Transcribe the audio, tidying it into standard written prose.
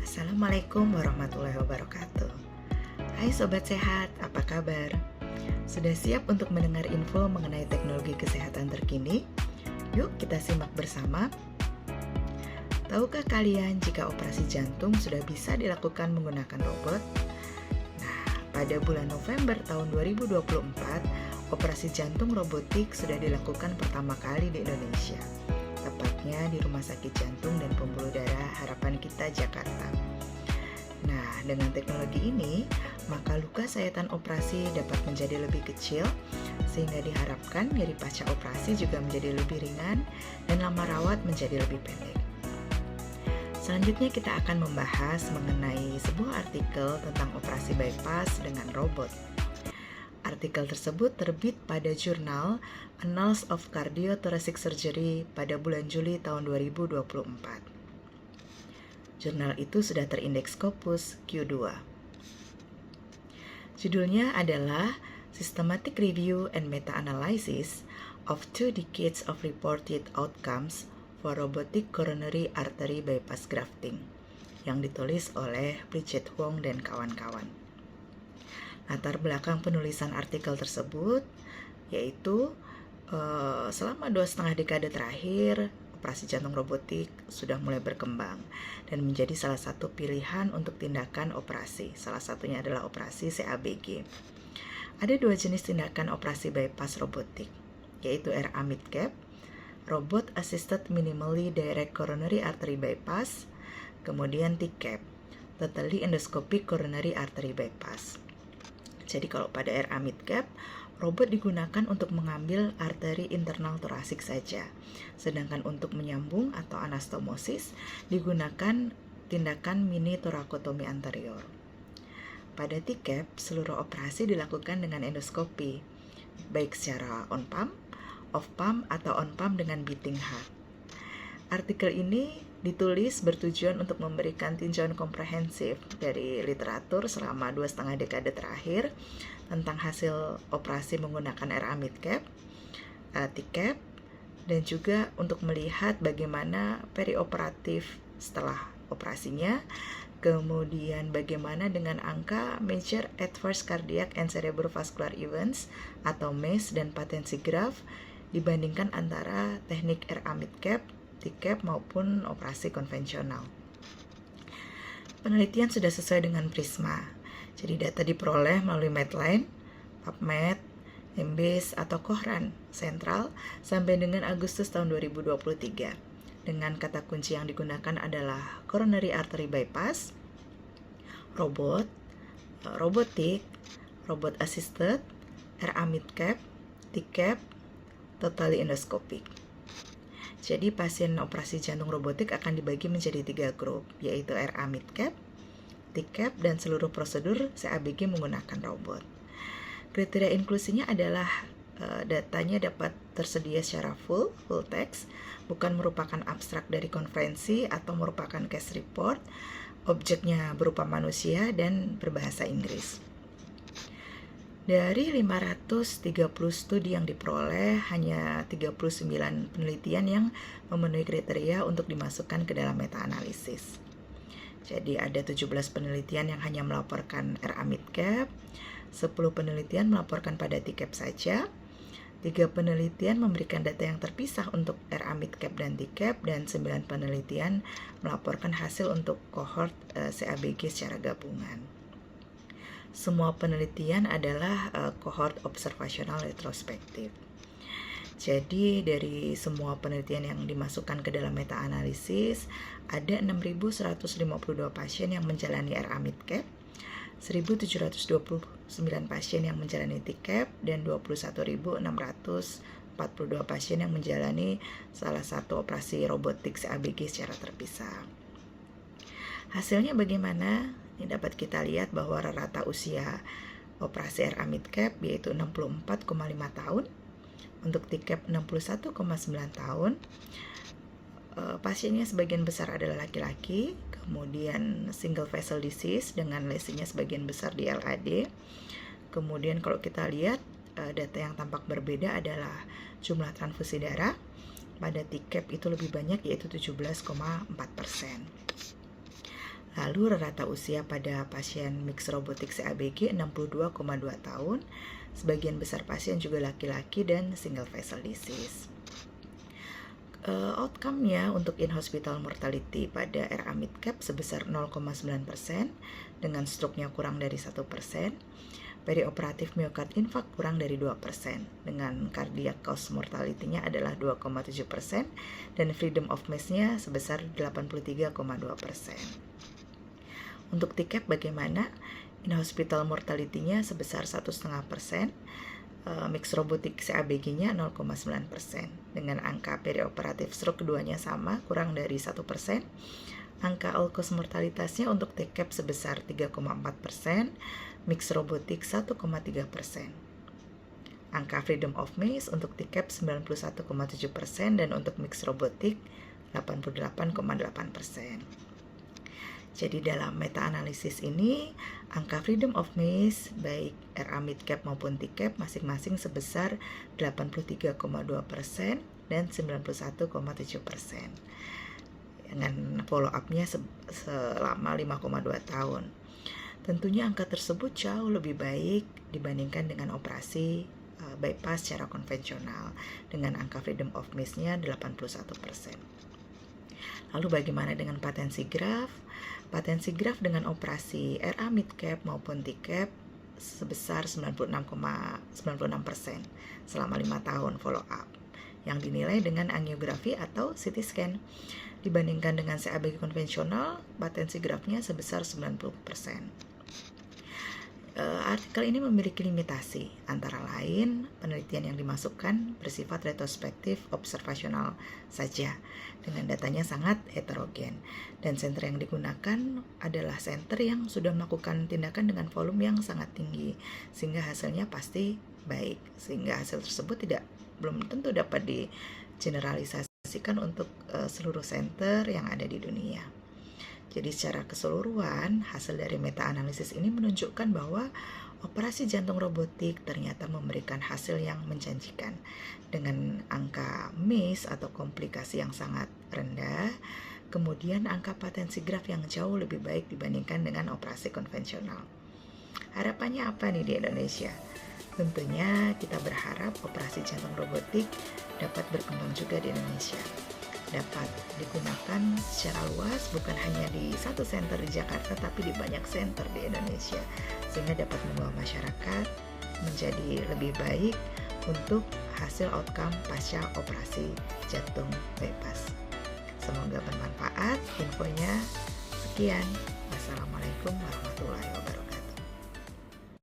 Assalamualaikum warahmatullahi wabarakatuh. Hai Sobat Sehat, apa kabar? Sudah siap untuk mendengar info mengenai teknologi kesehatan terkini? Yuk kita simak bersama. Tahukah kalian jika operasi jantung sudah bisa dilakukan menggunakan robot? Nah, pada bulan November tahun 2024, operasi jantung robotik sudah dilakukan pertama kali di Indonesia, tepatnya di Rumah Sakit Jantung dan Pembuluh Darah Harapan Kita, Jakarta. Nah, dengan teknologi ini, maka luka sayatan operasi dapat menjadi lebih kecil, sehingga diharapkan nyeri pasca operasi juga menjadi lebih ringan dan lama rawat menjadi lebih pendek. Selanjutnya kita akan membahas mengenai sebuah artikel tentang operasi bypass dengan robot. Artikel tersebut terbit pada jurnal Annals of Cardiothoracic Surgery pada bulan Juli tahun 2024. Jurnal itu sudah terindeks Scopus Q2. Judulnya adalah Systematic Review and Meta-Analysis of 2 Decades of Reported Outcomes for Robotic Coronary Artery Bypass Grafting, yang ditulis oleh Bridget Wong dan kawan-kawan. Latar belakang penulisan artikel tersebut yaitu selama 2,5 dekade terakhir, operasi jantung robotik sudah mulai berkembang dan menjadi salah satu pilihan untuk tindakan operasi. Salah satunya adalah operasi CABG. Ada 2 jenis tindakan operasi bypass robotik, yaitu RA Midcap, Robot Assisted Minimally Direct Coronary Artery Bypass, kemudian TCAP, Totally Endoscopic Coronary Artery Bypass. Jadi kalau pada RA Midcap, robot digunakan untuk mengambil arteri internal torasik saja. Sedangkan untuk menyambung atau anastomosis digunakan tindakan mini torakotomi anterior. Pada TCAP, seluruh operasi dilakukan dengan endoskopi, baik secara on-pump, off-pump, atau on-pump dengan beating heart. Artikel ini ditulis bertujuan untuk memberikan tinjauan komprehensif dari literatur selama 2,5 dekade terakhir tentang hasil operasi menggunakan RA Midcap, TCAP, dan juga untuk melihat bagaimana perioperatif setelah operasinya, kemudian bagaimana dengan angka Major Adverse Cardiac and Cerebrovascular Events atau MACE dan patensi graft dibandingkan antara teknik RA Midcap, TCAP maupun operasi konvensional. Penelitian sudah sesuai dengan Prisma. Jadi data diperoleh melalui Medline, PubMed, Embase atau Cochrane Sentral sampai dengan Agustus tahun 2023. Dengan kata kunci yang digunakan adalah coronary artery bypass, robot, robotik, robot assisted, RA Midcap, TCAP, totally endoscopic. Jadi pasien operasi jantung robotik akan dibagi menjadi 3 grup, yaitu RA Midcap, TCAP, dan seluruh prosedur CABG menggunakan robot. Kriteria inklusinya adalah datanya dapat tersedia secara full text, bukan merupakan abstrak dari konferensi atau merupakan case report, objeknya berupa manusia dan berbahasa Inggris. Dari 530 studi yang diperoleh, hanya 39 penelitian yang memenuhi kriteria untuk dimasukkan ke dalam meta-analisis. Jadi ada 17 penelitian yang hanya melaporkan RA Midcap, 10 penelitian melaporkan pada TCAP saja, 3 penelitian memberikan data yang terpisah untuk RA Midcap dan TCAP, dan 9 penelitian melaporkan hasil untuk cohort CABG secara gabungan. Semua penelitian adalah cohort observasional retrospektif. Jadi dari semua penelitian yang dimasukkan ke dalam meta-analisis, ada 6.152 pasien yang menjalani RA Midcap, 1.729 pasien yang menjalani TCAP, dan 21.642 pasien yang menjalani salah satu operasi robotik CABG secara terpisah. Hasilnya bagaimana? Ini dapat kita lihat bahwa rata usia operasi RA Midcap yaitu 64,5 tahun, untuk TCAP 61,9 tahun. Pasiennya sebagian besar adalah laki-laki, kemudian single vessel disease dengan lesinya sebagian besar di LAD. Kemudian kalau kita lihat data yang tampak berbeda adalah jumlah transfusi darah. Pada TCAP itu lebih banyak yaitu 17,4%. Lalu rata usia pada pasien mixed robotic CABG 62,2 tahun. Sebagian besar pasien juga laki-laki dan single vessel disease. Outcome-nya untuk in-hospital mortality pada RA mid-cap sebesar 0,9% dengan stroke-nya kurang dari 1%, perioperatif myocard infarct kurang dari 2%, dengan cardiac cause mortality-nya adalah 2,7% dan freedom of maze-nya sebesar 83,2%. Untuk TCAP bagaimana? In-hospital mortality-nya sebesar 1,5%, mixed robotic CABG-nya 0,9%, dengan angka perioperatif stroke keduanya sama, kurang dari 1%. Angka all-cause mortalitasnya untuk TCAP sebesar 3,4%, mixed robotic 1,3%. Angka freedom of maze untuk TCAP 91,7% dan untuk mixed robotic 88,8%. Jadi dalam meta-analisis ini, angka freedom of maze baik RA mid-cap maupun TCAP masing-masing sebesar 83,2% dan 91,7%. Dengan follow up-nya selama 5,2 tahun. Tentunya angka tersebut jauh lebih baik dibandingkan dengan operasi bypass secara konvensional dengan angka freedom of maze-nya 81%. Lalu bagaimana dengan patensi graf? Patensi graf dengan operasi RA mid-cap maupun TCAP sebesar 96,96% selama 5 tahun follow up yang dinilai dengan angiografi atau CT scan. Dibandingkan dengan CABG konvensional, patensi grafnya sebesar 90%. Artikel ini memiliki limitasi, antara lain penelitian yang dimasukkan bersifat retrospektif observasional saja dengan datanya sangat heterogen, dan center yang digunakan adalah center yang sudah melakukan tindakan dengan volume yang sangat tinggi sehingga hasilnya pasti baik, sehingga hasil tersebut belum tentu dapat digeneralisasikan untuk seluruh center yang ada di dunia. Jadi secara keseluruhan, hasil dari meta-analisis ini menunjukkan bahwa operasi jantung robotik ternyata memberikan hasil yang menjanjikan dengan angka MACE atau komplikasi yang sangat rendah, kemudian angka patensi graf yang jauh lebih baik dibandingkan dengan operasi konvensional. Harapannya apa nih di Indonesia? Tentunya kita berharap operasi jantung robotik dapat berkembang juga di Indonesia, dapat digunakan secara luas bukan hanya di satu center di Jakarta tapi di banyak center di Indonesia, sehingga dapat membawa masyarakat menjadi lebih baik untuk hasil outcome pasca operasi jantung bypass. Semoga bermanfaat infonya. Sekian. Wassalamualaikum warahmatullahi wabarakatuh.